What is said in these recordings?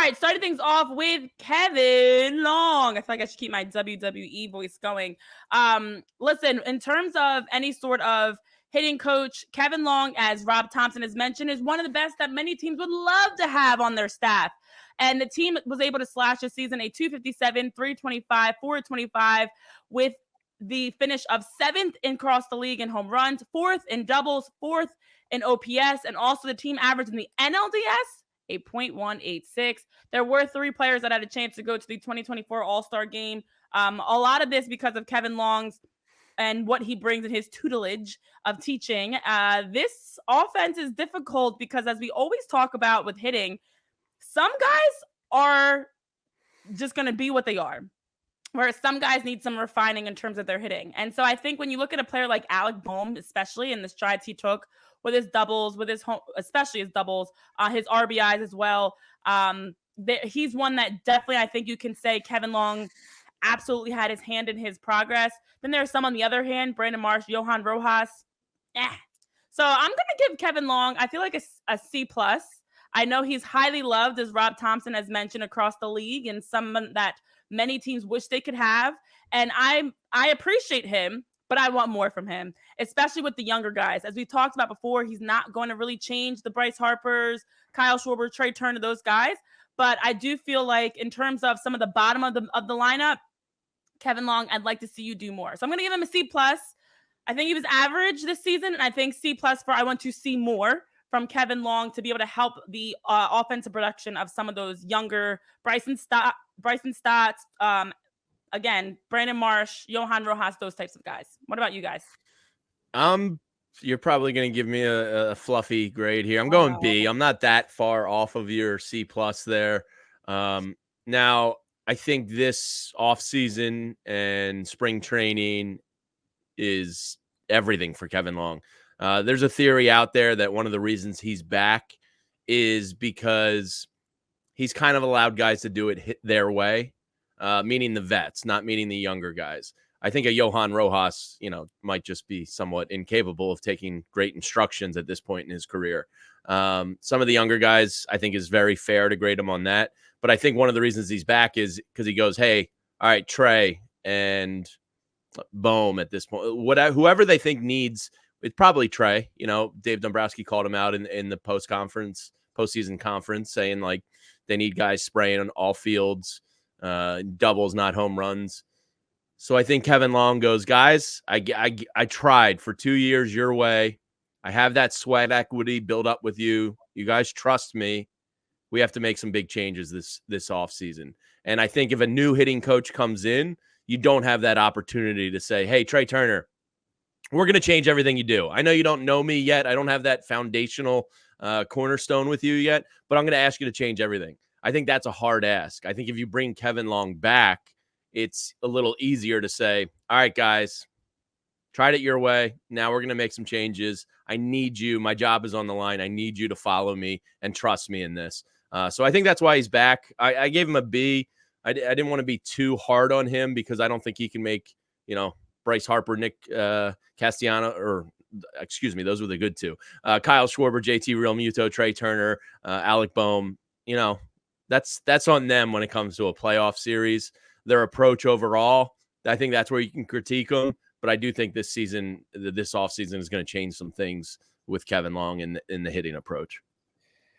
right, starting things off with Kevin Long. I feel like I should keep my WWE voice going. Listen, in terms of any sort of hitting coach, Kevin Long, as Rob Thompson has mentioned, is one of the best that many teams would love to have on their staff. And the team was able to slash this season a 257, 325, 425 with the finish of 7th across the league in home runs, 4th in doubles, 4th in OPS, and also the team average in the NLDS, a .186. There were 3 players that had a chance to go to the 2024 All-Star game. A lot of this because of Kevin Long's and what he brings in his tutelage of teaching. This offense is difficult because, as we always talk about with hitting, some guys are just going to be what they are, whereas some guys need some refining in terms of their hitting. And so I think when you look at a player like Alec Bohm, especially in the strides he took with his doubles, with his home, especially his doubles, his RBIs as well, he's one that definitely I think you can say Kevin Long absolutely had his hand in his progress. Then there's some on the other hand, Brandon Marsh, Johan Rojas. So I'm going to give Kevin Long, I feel like a C+. I know he's highly loved, as Rob Thompson has mentioned, across the league, and someone that many teams wish they could have. And I appreciate him, but I want more from him, especially with the younger guys. As we talked about before, he's not going to really change the Bryce Harpers, Kyle Schwarber, Trey Turner, those guys. But I do feel like in terms of some of the bottom of the lineup, Kevin Long, I'd like to see you do more. So I'm going to give him a C+. I think he was average this season, and I think C+ for I want to see more from Kevin Long to be able to help the offensive production of some of those younger Bryson Stotts, again, Brandon Marsh, Johan Rojas, those types of guys. What about you guys? You're probably going to give me a fluffy grade here. I'm going B. I'm not that far off of your C+ there. Now, I think this offseason and spring training is everything for Kevin Long. There's a theory out there that one of the reasons he's back is because he's kind of allowed guys to do it their way, meaning the vets, not meaning the younger guys. I think a Johan Rojas, might just be somewhat incapable of taking great instructions at this point in his career. Some of the younger guys, I think, is very fair to grade him on that. But I think one of the reasons he's back is because he goes, hey, all right, Trey and Bohm at this point, whoever they think needs, it's probably Trey. Dave Dombrowski called him out in the postseason conference, saying like they need guys spraying on all fields, doubles, not home runs. So I think Kevin Long goes, guys, I tried for 2 years your way. I have that sweat equity built up with you. You guys trust me. We have to make some big changes this offseason. And I think if a new hitting coach comes in, you don't have that opportunity to say, hey, Trey Turner, we're going to change everything you do. I know you don't know me yet. I don't have that foundational cornerstone with you yet, but I'm going to ask you to change everything. I think that's a hard ask. I think if you bring Kevin Long back, it's a little easier to say, all right, guys, tried it your way. Now we're going to make some changes. I need you. My job is on the line. I need you to follow me and trust me in this. So I think that's why he's back. I gave him a B. I didn't want to be too hard on him because I don't think he can make, Bryce Harper, Nick Castellano, or excuse me, those were the good two. Kyle Schwarber, JT Realmuto, Trey Turner, Alec Bohm. That's on them when it comes to a playoff series. Their approach overall, I think that's where you can critique them. But I do think this offseason is going to change some things with Kevin Long in the hitting approach.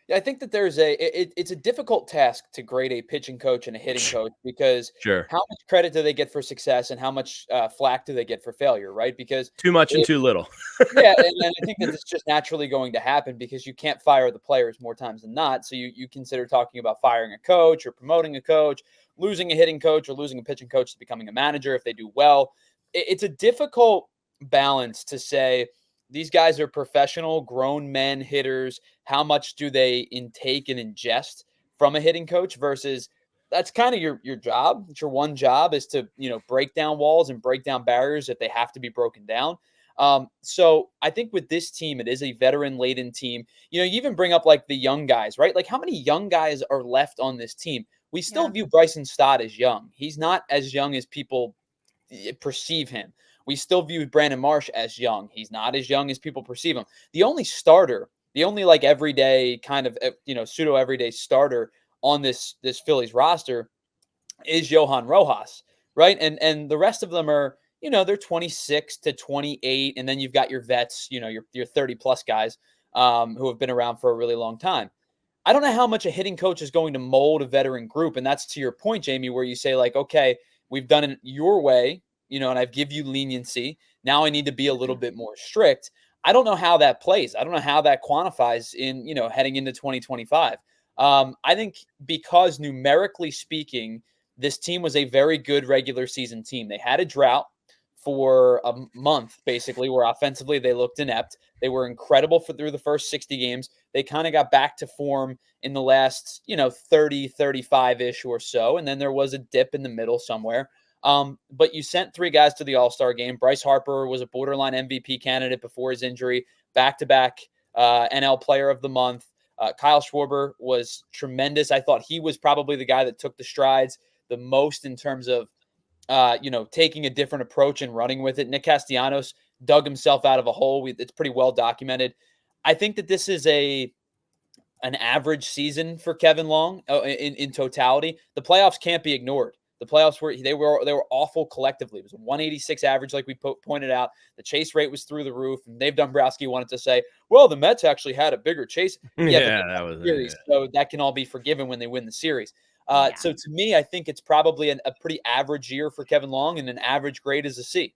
Yeah, I think that it's a difficult task to grade a pitching coach and a hitting coach because how much credit do they get for success and how much flack do they get for failure, right? Because too much and too little. Yeah, and I think that it's just naturally going to happen because you can't fire the players more times than not. So you consider talking about firing a coach or promoting a coach, losing a hitting coach or losing a pitching coach to becoming a manager if they do well. It's a difficult balance to say these guys are professional, grown men hitters. How much do they intake and ingest from a hitting coach versus that's kind of your job. It's your one job is to, break down walls and break down barriers if they have to be broken down. So I think with this team, it is a veteran-laden team. You even bring up like the young guys, right? Like how many young guys are left on this team? We still view Bryson Stott as young. He's not as young as people perceive him. We still view Brandon Marsh as young. He's not as young as people perceive him. The only starter, like everyday kind of, pseudo everyday starter on this Phillies roster is Johan Rojas, right? And the rest of them are, they're 26 to 28, and then you've got your vets, your 30 plus guys who have been around for a really long time. I don't know how much a hitting coach is going to mold a veteran group, and that's to your point, Jamie, where you say like, okay, we've done it your way, and I've give you leniency. Now I need to be a little bit more strict. I don't know how that plays. I don't know how that quantifies in, heading into 2025. I think because numerically speaking, this team was a very good regular season team. They had a drought for a month, basically, where offensively they looked inept. They were incredible through the first 60 games. They kind of got back to form in the last, 30, 35-ish or so. And then there was a dip in the middle somewhere. But you sent 3 guys to the All-Star game. Bryce Harper was a borderline MVP candidate before his injury, back-to-back NL Player of the Month. Kyle Schwarber was tremendous. I thought he was probably the guy that took the strides the most in terms of, taking a different approach and running with it. Nick Castellanos dug himself out of a hole. It's pretty well documented. I think that this is an average season for Kevin Long in totality. The playoffs can't be ignored. The playoffs were awful collectively. It was a 186 average, like we pointed out. The chase rate was through the roof, and Dave Dombrowski wanted to say, "Well, the Mets actually had a bigger chase." Yeah, that was series, so that can all be forgiven when they win the series. Yeah. So to me, I think it's probably a pretty average year for Kevin Long, and an average grade is a C.